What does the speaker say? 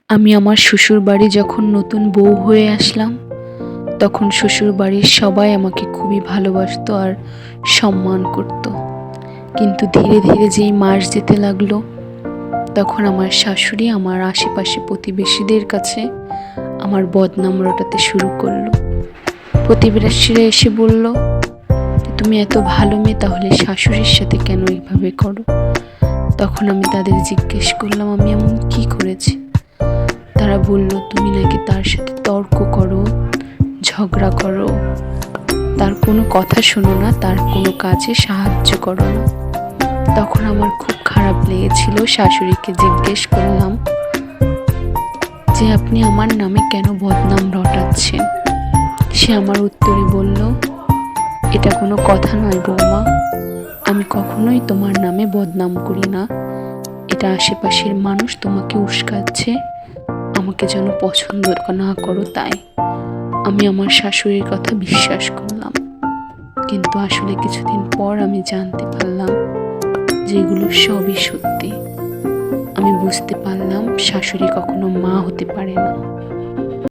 আমি আমার শ্বশুরবাড়ি যখন নতুন বউ হয়ে আসলাম, তখন শ্বশুরবাড়ির সবাই আমাকে খুবই ভালোবাসতো আর সম্মান করত। কিন্তু ধীরে ধীরে যেই মাস যেতে লাগলো, তখন আমার শাশুড়ি আমার আশেপাশে প্রতিবেশীদের কাছে আমার বদনাম রটাতে শুরু করলো। প্রতিবেশীরা এসে বলল, তুমি এত ভালো মেয়ে, তাহলে শাশুড়ির সাথে কেন এইভাবে করো? তখন আমি তাদের জিজ্ঞেস করলাম, আমি এমন কি করেছি? তারা বলল, তুমি নাকি তার সাথে তর্ক করো, ঝগড়া করো, তার কোনো কথা শোনো না, তার কোনো কাজে সাহায্য করো না। তখন আমার খুব খারাপ লেগেছিল। শাশুড়িকে জিজ্ঞেস করলাম যে আপনি আমার নামে কেন বদনাম রটাচ্ছেন? সে আমার উত্তরে বলল, এটা কোনো কথা নয় বৌমা, আমি কখনোই তোমার নামে বদনাম করি না। এটা আশেপাশের মানুষ তোমাকে উস্কাচ্ছে, আমাকে যেন পছন্দ না করো তাই। আমি আমার শাশুড়ির কথা বিশ্বাস করলাম, কিন্তু আসলে কিছুদিন পর আমি জানতে পারলাম যে এগুলো সবই সত্যি। আমি বুঝতে পারলাম শাশুড়ি কখনো মা হতে পারে না।